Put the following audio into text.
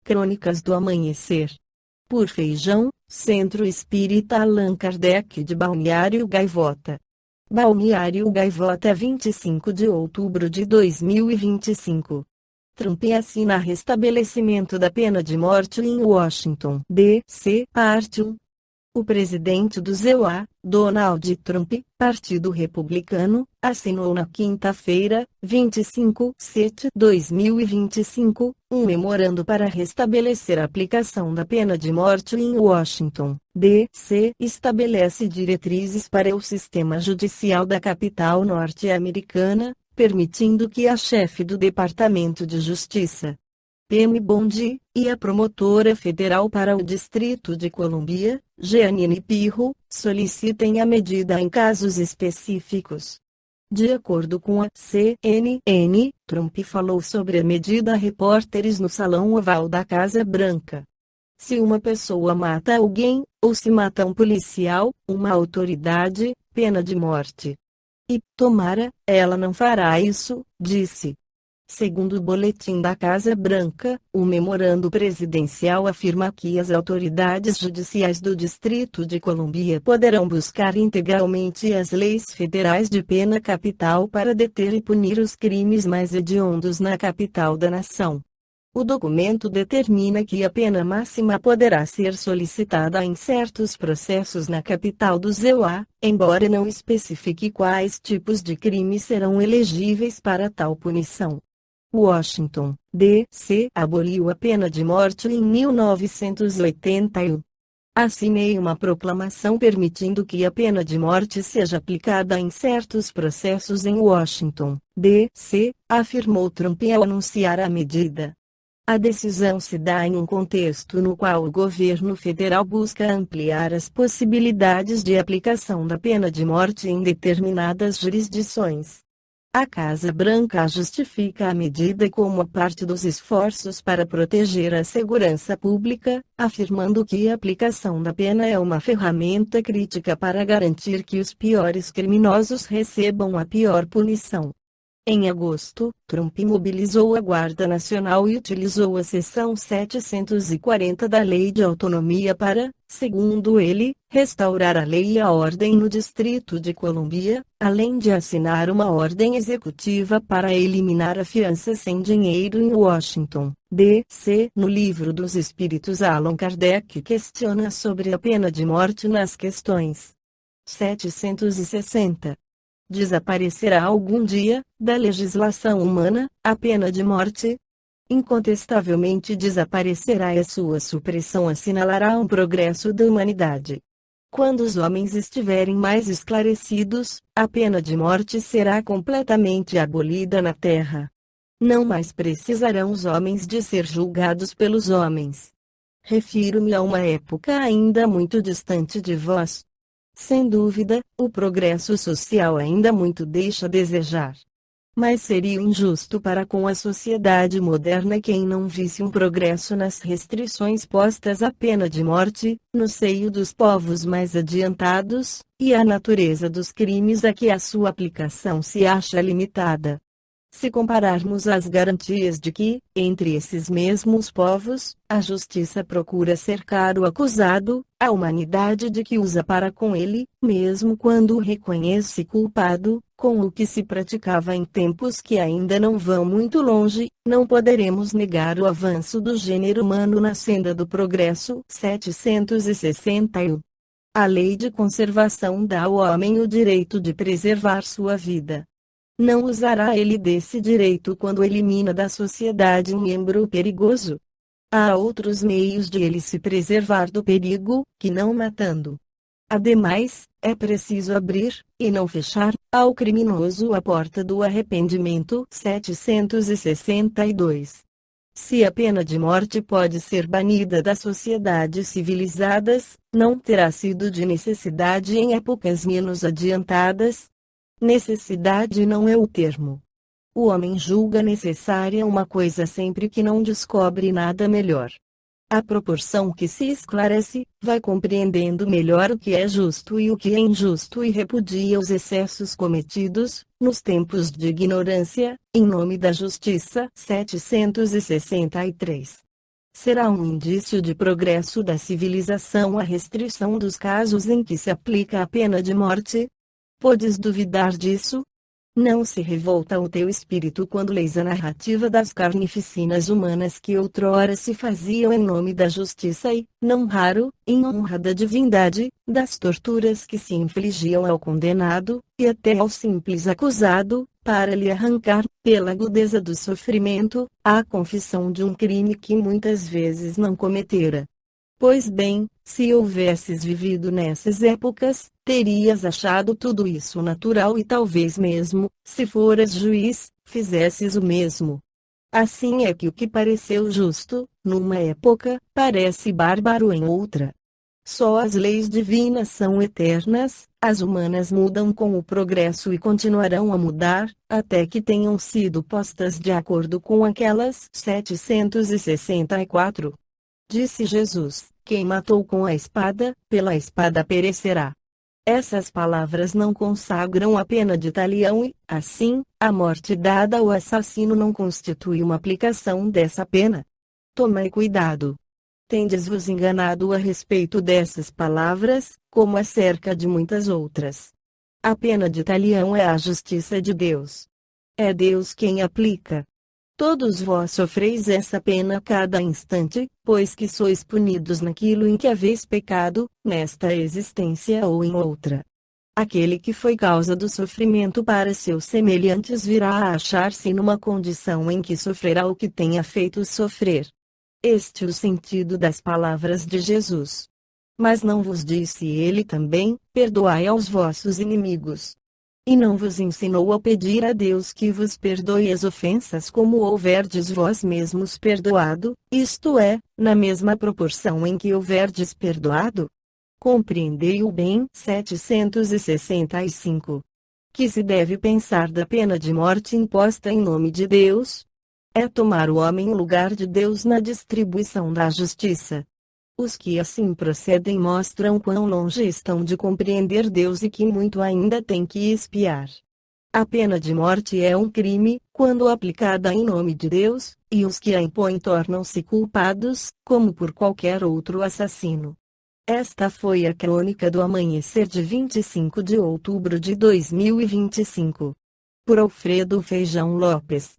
Crônicas do Amanhecer. Por Feijão, Centro Espírita Allan Kardec de Balneário Gaivota. Balneário Gaivota, 25 de outubro de 2025. Trump assina restabelecimento da pena de morte em Washington, D.C. Parte 1. O presidente dos EUA, Donald Trump, Partido Republicano, assinou na quinta-feira, 25 de 2025, um memorando para restabelecer a aplicação da pena de morte em Washington, D.C. Estabelece diretrizes para o sistema judicial da capital norte-americana, permitindo que a chefe do Departamento de Justiça, Pam Bondi, e a promotora federal para o Distrito de Colômbia, Jeanine Pirro, solicitem a medida em casos específicos. De acordo com a CNN, Trump falou sobre a medida a repórteres no Salão Oval da Casa Branca. Se uma pessoa mata alguém, ou se mata um policial, uma autoridade, pena de morte. E, tomara, ela não fará isso, disse. Segundo o boletim da Casa Branca, o memorando presidencial afirma que as autoridades judiciais do Distrito de Colômbia poderão buscar integralmente as leis federais de pena capital para deter e punir os crimes mais hediondos na capital da nação. O documento determina que a pena máxima poderá ser solicitada em certos processos na capital dos EUA, embora não especifique quais tipos de crimes serão elegíveis para tal punição. Washington, D.C. aboliu a pena de morte em 1981. Assinei uma proclamação permitindo que a pena de morte seja aplicada em certos processos em Washington, D.C., afirmou Trump ao anunciar a medida. A decisão se dá em um contexto no qual o governo federal busca ampliar as possibilidades de aplicação da pena de morte em determinadas jurisdições. A Casa Branca justifica a medida como parte dos esforços para proteger a segurança pública, afirmando que a aplicação da pena é uma ferramenta crítica para garantir que os piores criminosos recebam a pior punição. Em agosto, Trump mobilizou a Guarda Nacional e utilizou a seção 740 da Lei de Autonomia para, segundo ele, restaurar a lei e a ordem no Distrito de Colômbia, além de assinar uma ordem executiva para eliminar a fiança sem dinheiro em Washington, D.C. No Livro dos Espíritos, Allan Kardec questiona sobre a pena de morte nas questões 760. Desaparecerá algum dia, da legislação humana, a pena de morte? Incontestavelmente desaparecerá e a sua supressão assinalará um progresso da humanidade. Quando os homens estiverem mais esclarecidos, a pena de morte será completamente abolida na Terra. Não mais precisarão os homens de ser julgados pelos homens. Refiro-me a uma época ainda muito distante de vós. Sem dúvida, o progresso social ainda muito deixa a desejar. Mas seria injusto para com a sociedade moderna quem não visse um progresso nas restrições postas à pena de morte, no seio dos povos mais adiantados, e a natureza dos crimes a que a sua aplicação se acha limitada. Se compararmos as garantias de que, entre esses mesmos povos, a justiça procura cercar o acusado, a humanidade de que usa para com ele, mesmo quando o reconhece culpado, com o que se praticava em tempos que ainda não vão muito longe, não poderemos negar o avanço do gênero humano na senda do progresso. 761. A lei de conservação dá ao homem o direito de preservar sua vida. Não usará ele desse direito quando elimina da sociedade um membro perigoso? Há outros meios de ele se preservar do perigo, que não matando. Ademais, é preciso abrir, e não fechar, ao criminoso a porta do arrependimento. 762. Se a pena de morte pode ser banida das sociedades civilizadas, não terá sido de necessidade em épocas menos adiantadas? Necessidade não é o termo. O homem julga necessária uma coisa sempre que não descobre nada melhor. À proporção que se esclarece, vai compreendendo melhor o que é justo e o que é injusto e repudia os excessos cometidos, nos tempos de ignorância, em nome da justiça. 763. será um indício de progresso da civilização a restrição dos casos em que se aplica a pena de morte? Podes duvidar disso? Não se revolta o teu espírito quando lês a narrativa das carnificinas humanas que outrora se faziam em nome da justiça e, não raro, em honra da divindade, das torturas que se infligiam ao condenado, e até ao simples acusado, para lhe arrancar, pela agudeza do sofrimento, a confissão de um crime que muitas vezes não cometera. Pois bem, se houvesses vivido nessas épocas, terias achado tudo isso natural e talvez mesmo, se foras juiz, fizesses o mesmo. Assim é que o que pareceu justo, numa época, parece bárbaro em outra. Só as leis divinas são eternas, as humanas mudam com o progresso e continuarão a mudar, até que tenham sido postas de acordo com aquelas 764. Disse Jesus: quem matou com a espada, pela espada perecerá. Essas palavras não consagram a pena de talião e, assim, a morte dada ao assassino não constitui uma aplicação dessa pena. Tomai cuidado. Tendes-vos enganado a respeito dessas palavras, como acerca de muitas outras. A pena de talião é a justiça de Deus. É Deus quem aplica. Todos vós sofreis essa pena a cada instante, pois que sois punidos naquilo em que haveis pecado, nesta existência ou em outra. Aquele que foi causa do sofrimento para seus semelhantes virá a achar-se numa condição em que sofrerá o que tenha feito sofrer. Este é o sentido das palavras de Jesus. Mas não vos disse ele também: perdoai aos vossos inimigos? E não vos ensinou a pedir a Deus que vos perdoe as ofensas como houverdes vós mesmos perdoado, isto é, na mesma proporção em que houverdes perdoado? Compreendei-o bem. 765. Que se deve pensar da pena de morte imposta em nome de Deus? É tomar o homem em lugar de Deus na distribuição da justiça. Os que assim procedem mostram quão longe estão de compreender Deus e que muito ainda têm que expiar. A pena de morte é um crime, quando aplicada em nome de Deus, e os que a impõem tornam-se culpados, como por qualquer outro assassino. Esta foi a crônica do amanhecer de 25 de outubro de 2025. Por Alfredo Feijão Lopes.